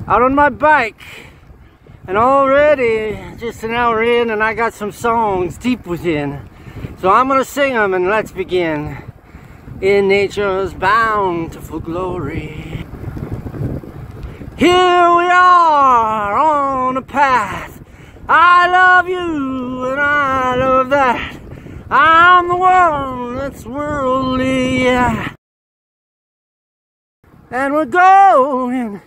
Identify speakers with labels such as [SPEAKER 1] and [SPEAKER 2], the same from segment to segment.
[SPEAKER 1] out on my bike, and already just an hour in and I got some songs deep within, so I'm gonna sing them and let's begin. In nature's bountiful glory, here we are on a path. I love you and I love that. I'm the one that's worldly, yeah. And we're going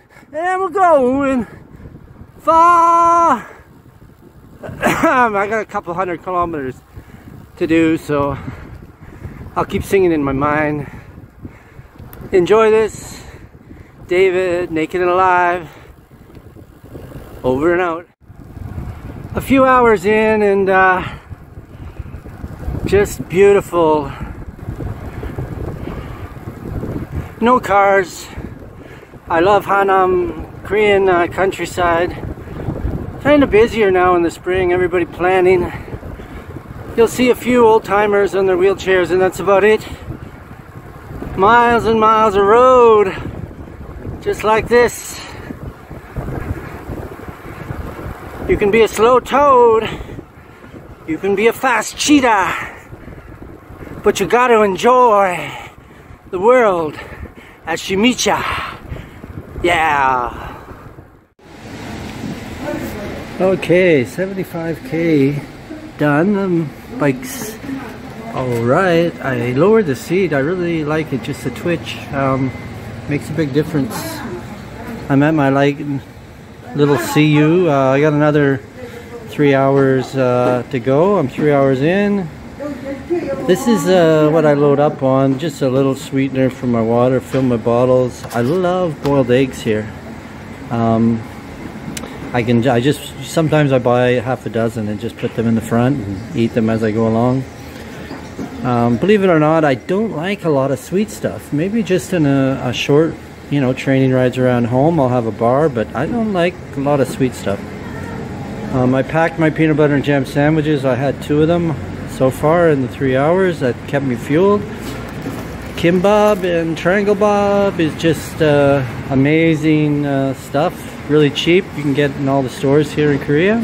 [SPEAKER 1] far. I got a couple 100 kilometers to do, so I'll keep singing in my mind. Enjoy this. David, naked and alive. Over and out. A few hours in and just beautiful. No cars. I love Haenam, Korean countryside. Kind of busier now in the spring, everybody planning. You'll see a few old timers on their wheelchairs and that's about it. Miles and miles of road, just like this. You can be a slow toad, you can be a fast cheetah, but you gotta enjoy the world as she meets ya. Yeah. Okay, 75k done. Bike's alright. I lowered the seat. I really like it, just a twitch. Makes a big difference. I'm at my little CU. I got another 3 hours to go. I'm 3 hours in. This is what I load up on, just a little sweetener for my water, fill my bottles. I love boiled eggs here. Sometimes I buy half a dozen and just put them in the front and eat them as I go along. Believe it or not, I don't like a lot of sweet stuff. Maybe just in a short, training rides around home, I'll have a bar, but I don't like a lot of sweet stuff. I packed my peanut butter and jam sandwiches. I had 2 of them so far in the 3 hours. That kept me fueled. Kimbap and triangle bob is just amazing stuff. Really cheap. You can get in all the stores here in Korea.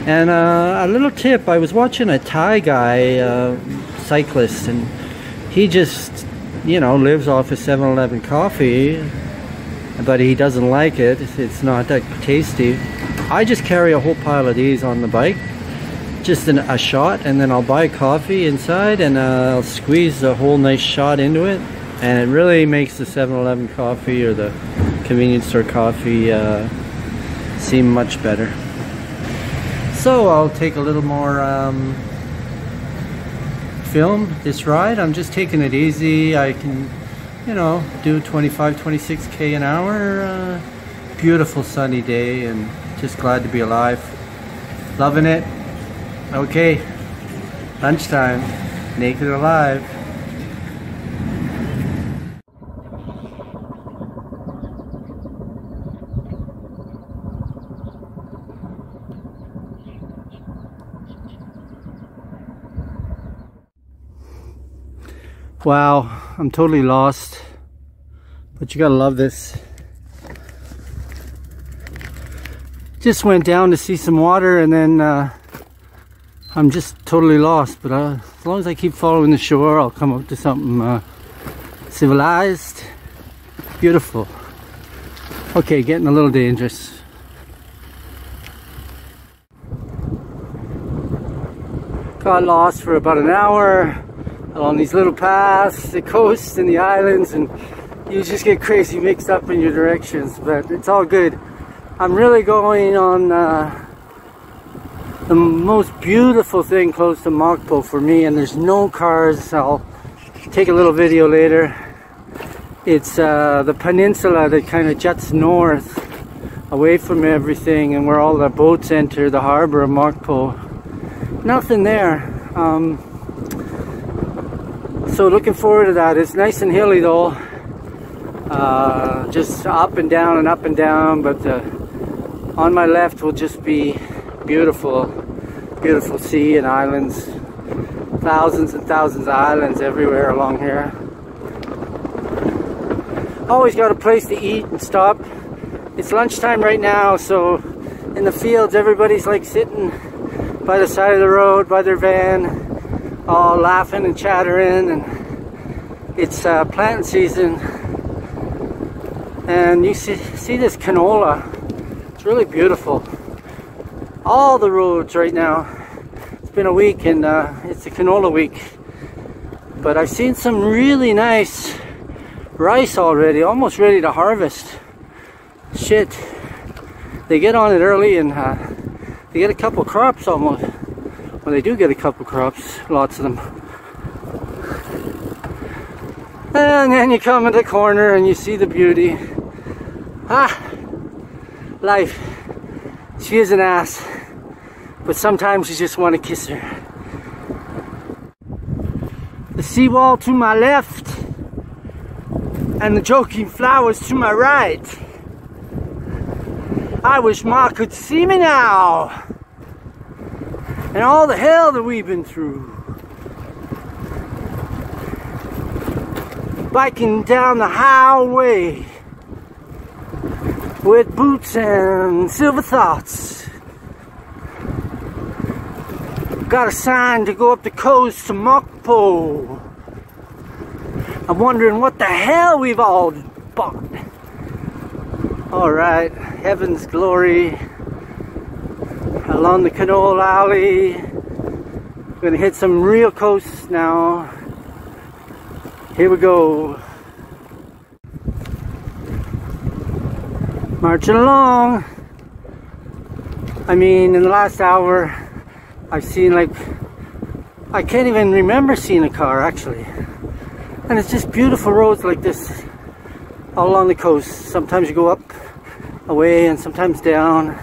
[SPEAKER 1] And a little tip, I was watching a Thai guy, cyclist, and he just, lives off of 7-Eleven coffee, but he doesn't like it. It's not that tasty. I just carry a whole pile of these on the bike, just a shot, and then I'll buy coffee inside and I'll squeeze a whole nice shot into it, and it really makes the 7-Eleven coffee or the convenience store coffee seem much better. So I'll take a little more film this ride. I'm just taking it easy. I can, do 25, 26k an hour. Beautiful sunny day and just glad to be alive. Loving it. Okay, lunchtime, naked and alive. Wow, I'm totally lost, but you gotta love this. Just went down to see some water and then I'm just totally lost, but as long as I keep following the shore, I'll come up to something civilized. Beautiful. Okay, getting a little dangerous. Got lost for about an hour along these little paths, the coast and the islands, and you just get crazy mixed up in your directions, but it's all good. I'm really going on the most beautiful thing close to Mokpo for me, and there's no cars. I'll take a little video later. It's the peninsula that kind of juts north away from everything, and where all the boats enter the harbor of Mokpo. Nothing there. So looking forward to that. It's nice and hilly though, just up and down, but on my left will just be beautiful, beautiful sea and islands. Thousands and thousands of islands everywhere along here. Always got a place to eat and stop It's lunchtime right now, so in the fields everybody's like sitting by the side of the road, by their van, all laughing and chattering, and it's planting season. And you see this canola. It's really beautiful. All the roads right now. It's been a week and it's a canola week. But I've seen some really nice rice already, almost ready to harvest. Shit. They get on it early and they get a couple crops almost. Well, they do get a couple crops, lots of them. And then you come in the corner and you see the beauty. Life. She is an ass. But sometimes you just want to kiss her. The seawall to my left and the joking flowers to my right. I wish Ma could see me now and all the hell that we've been through. Biking down the highway with boots and silver thoughts. Got a sign to go up the coast to Mokpo. I'm wondering what the hell we've all bought. Alright, heaven's glory. Along the canola alley. We're gonna hit some real coast now. Here we go. Marching along. I mean, in the last hour, I've seen like, I can't even remember seeing a car actually. And it's just beautiful roads like this all along the coast. Sometimes you go up away and sometimes down.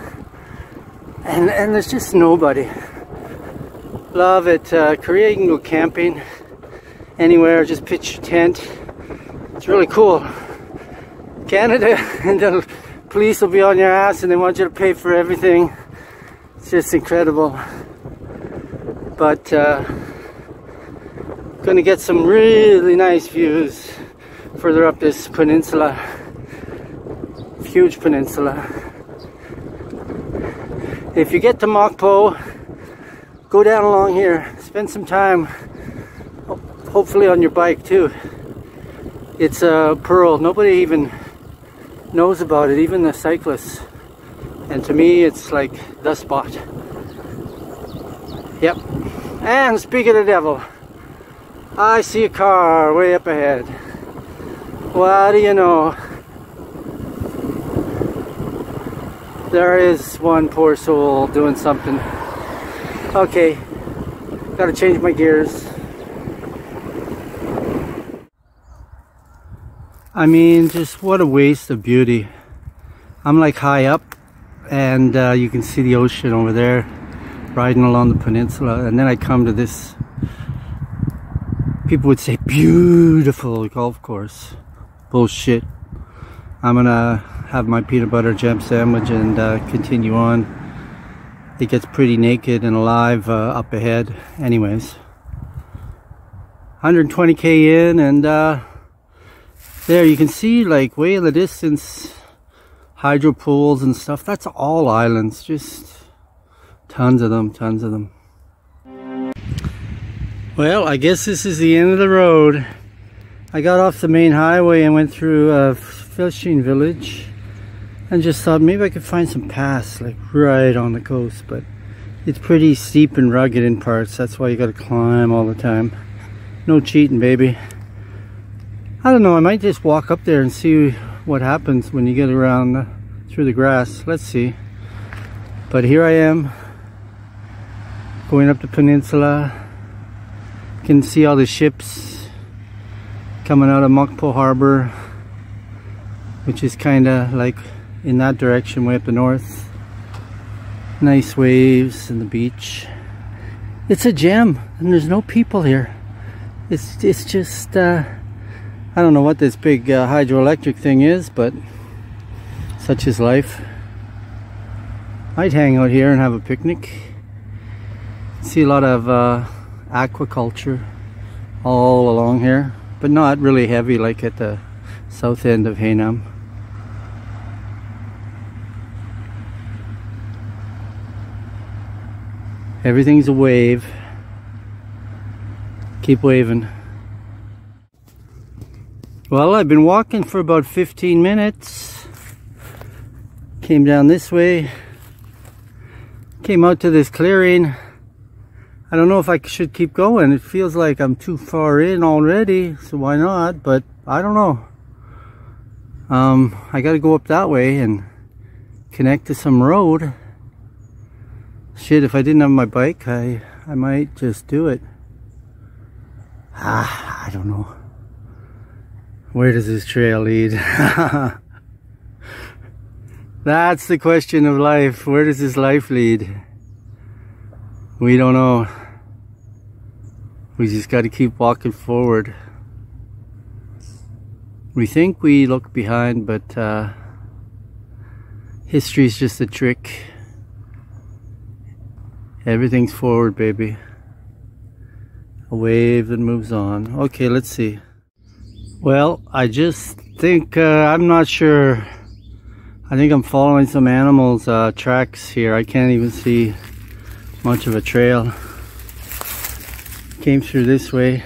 [SPEAKER 1] And there's just nobody. Love it. Korea, you can go camping anywhere, just pitch your tent. It's really cool. Canada, and the police will be on your ass and they want you to pay for everything. It's just incredible. But gonna get some really nice views further up this peninsula. Huge peninsula. If you get to Mokpo, go down along here. Spend some time, hopefully on your bike too. It's a pearl. Nobody even knows about it, even the cyclists. And to me, it's like the spot. Yep. And speak of the devil, I see a car way up ahead. What do you know? There is one poor soul doing something. Okay, gotta change my gears. I mean, just what a waste of beauty. I'm like high up and you can see the ocean over there, riding along the peninsula, and then I come to this, people would say beautiful golf course. Bullshit. I'm gonna have my peanut butter jam sandwich and continue on. It gets pretty naked and alive up ahead. Anyways, 120k in, and there you can see, like, way in the distance, hydro pools and stuff. That's all islands, just tons of them, tons of them. Well, I guess this is the end of the road. I got off the main highway and went through a fishing village and just thought maybe I could find some paths like right on the coast, but it's pretty steep and rugged in parts. That's why you gotta climb all the time. No cheating, baby. I don't know, I might just walk up there and see what happens when you get around through the grass. Let's see. But here I am, going up the peninsula. You can see all the ships coming out of Mokpo Harbor, which is kind of like in that direction, way up the north. Nice waves and the beach. It's a gem, and there's no people here. It's just I don't know what this big hydroelectric thing is, but such is life. I'd hang out here and have a picnic. See a lot of aquaculture all along here, but not really heavy like at the south end of Haenam. Everything's a wave. Keep waving. Well, I've been walking for about 15 minutes. Came down this way. Came out to this clearing. I don't know if I should keep going. It feels like I'm too far in already, so why not? But I don't know. I gotta go up that way and connect to some road. Shit, if I didn't have my bike, I might just do it. I don't know. Where does this trail lead? That's the question of life. Where does this life lead? We don't know. We just got to keep walking forward. We think we look behind, but history's just a trick. Everything's forward, baby. A wave that moves on. Okay, let's see. Well, I just think, I'm not sure. I think I'm following some animals' tracks here. I can't even see much of a trail. Came through this way.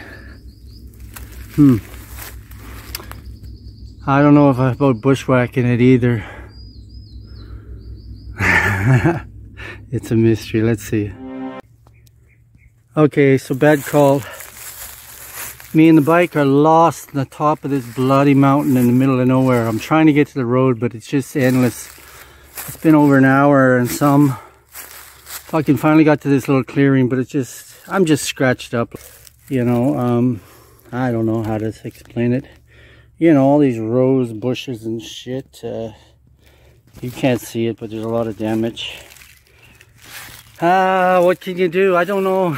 [SPEAKER 1] I don't know about bushwhacking it either. It's a mystery. Let's see. Okay, so bad call. Me and the bike are lost on the top of this bloody mountain in the middle of nowhere. I'm trying to get to the road, but it's just endless. It's been over an hour and some. Fucking finally got to this little clearing, but it's just, I'm just scratched up. You know, I don't know how to explain it. You know, all these rose bushes and shit. You can't see it, but there's a lot of damage. What can you do? I don't know.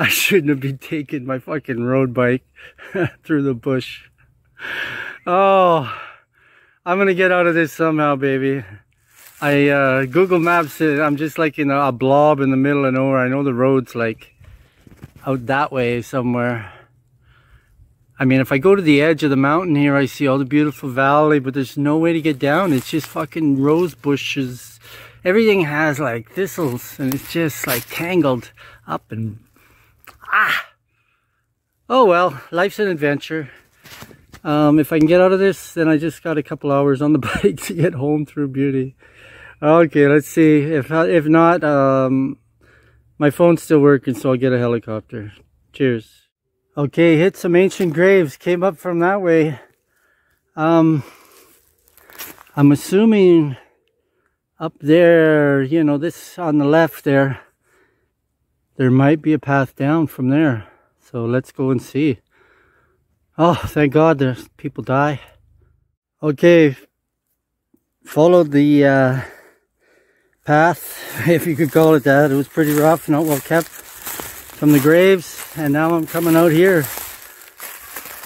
[SPEAKER 1] I shouldn't have been taking my fucking road bike through the bush. Oh, I'm gonna get out of this somehow, baby. I Google Maps it. I'm just like in a blob in the middle of nowhere. I know the road's like out that way somewhere. I mean, if I go to the edge of the mountain here, I see all the beautiful valley, but there's no way to get down. It's just fucking rose bushes. Everything has like thistles, and it's just like tangled up and oh well, life's an adventure. If I can get out of this, then I just got a couple hours on the bike to get home through beauty. Okay, let's see. If not, my phone's still working, so I'll get a helicopter. Cheers. Okay, hit some ancient graves. Came up from that way. I'm assuming up there, you know, this on the left there might be a path down from there. So let's go and see. Oh, thank God there's people die. Okay, followed the path, if you could call it that. It was pretty rough, not well kept, from the graves, and now I'm coming out here.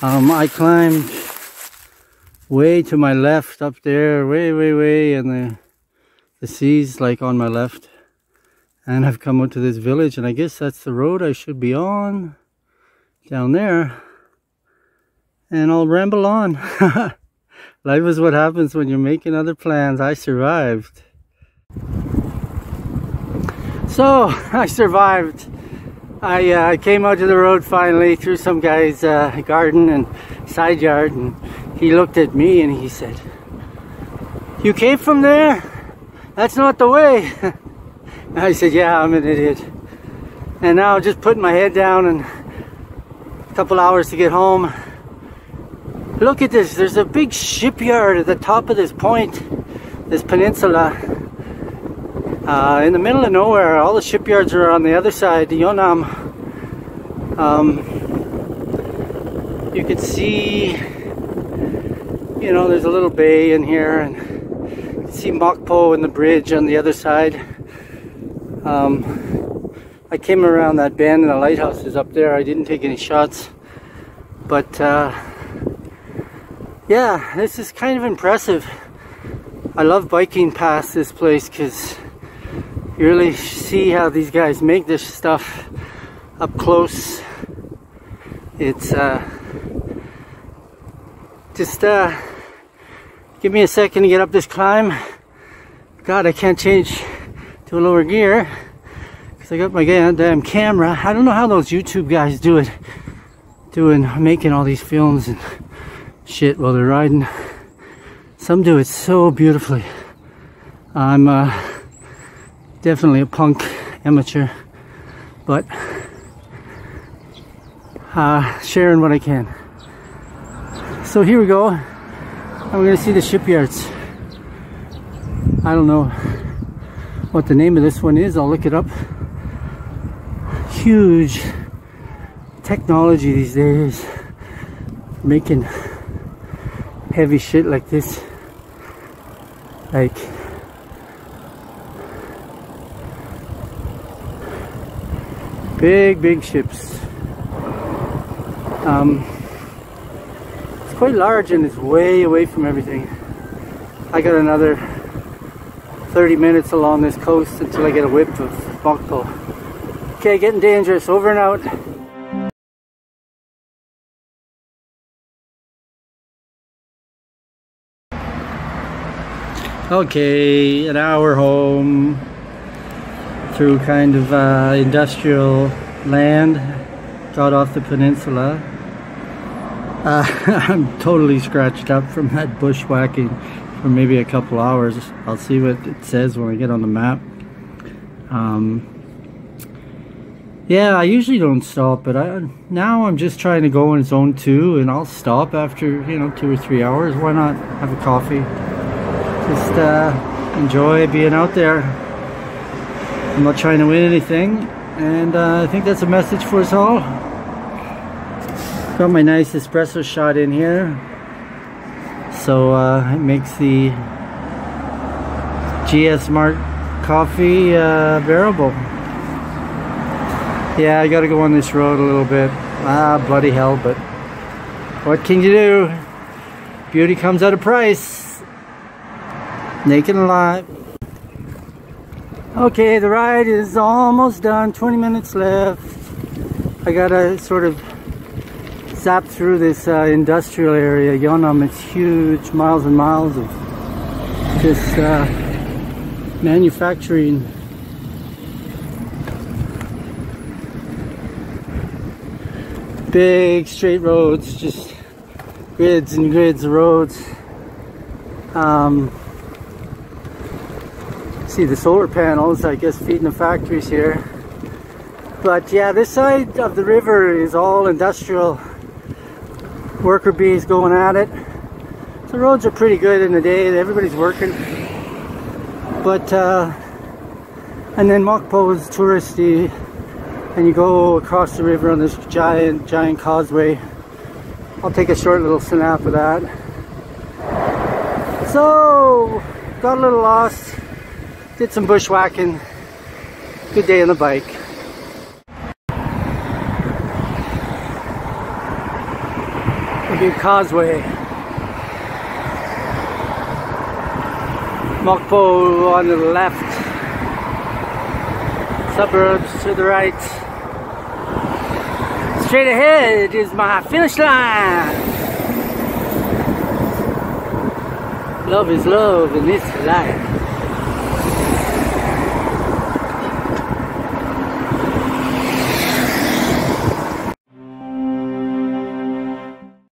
[SPEAKER 1] I climbed way to my left up there, way, and the sea's like on my left. And I've come out to this village, and I guess that's the road I should be on, down there. And I'll ramble on. Life is what happens when you're making other plans. I survived. So, I survived. I came out to the road finally through some guy's garden and side yard, and he looked at me and he said, "You came from there? That's not the way." And I said, "Yeah, I'm an idiot." And now just putting my head down and a couple hours to get home. Look at this, there's a big shipyard at the top of this point, this peninsula. In the middle of nowhere. All the shipyards are on the other side, the Haenam. You can see, you know, there's a little bay in here, and you can see Mokpo and the bridge on the other side. I came around that bend and the lighthouse is up there. I didn't take any shots, but yeah, this is kind of impressive. I love biking past this place because you really see how these guys make this stuff up close. It's just give me a second to get up this climb. God, I can't change to a lower gear. So I got my damn camera. I don't know how those YouTube guys do it. Making all these films and shit while they're riding. Some do it so beautifully. I'm definitely a punk amateur, but sharing what I can. So here we go. I'm gonna see the shipyards. I don't know what the name of this one is. I'll look it up. Huge technology these days, making heavy shit like this. Like big ships. It's quite large and it's way away from everything. I got another 30 minutes along this coast until I get a whip of Mokpo. Okay, getting dangerous. Over and out. Okay, an hour home through kind of industrial land. Got off the peninsula. I'm totally scratched up from that bushwhacking for maybe a couple hours. I'll see what it says when I get on the map. Yeah, I usually don't stop, but now I'm just trying to go in zone 2, and I'll stop after, you know, 2 or 3 hours. Why not have a coffee? Just enjoy being out there. I'm not trying to win anything, and I think that's a message for us all. Got my nice espresso shot in here, so it makes the GS Smart coffee bearable. Yeah, I gotta go on this road a little bit. Bloody hell, but what can you do? Beauty comes at a price. Naked and alive. Okay, the ride is almost done. 20 minutes left. I gotta sort of zap through this industrial area. Haenam, it's huge. Miles and miles of this manufacturing. Big straight roads, just grids and grids of roads. See the solar panels, I guess, feeding the factories here. But yeah, this side of the river is all industrial. Worker bees going at it. The roads are pretty good in the day, everybody's working. But and then Mokpo is touristy, and you go across the river on this giant causeway. I'll take a short little snap of that. So got a little lost, did some bushwhacking. Good day on the bike. A big causeway. Mokpo on the left, suburbs to the right. Straight ahead is my finish line. Love is love in this life.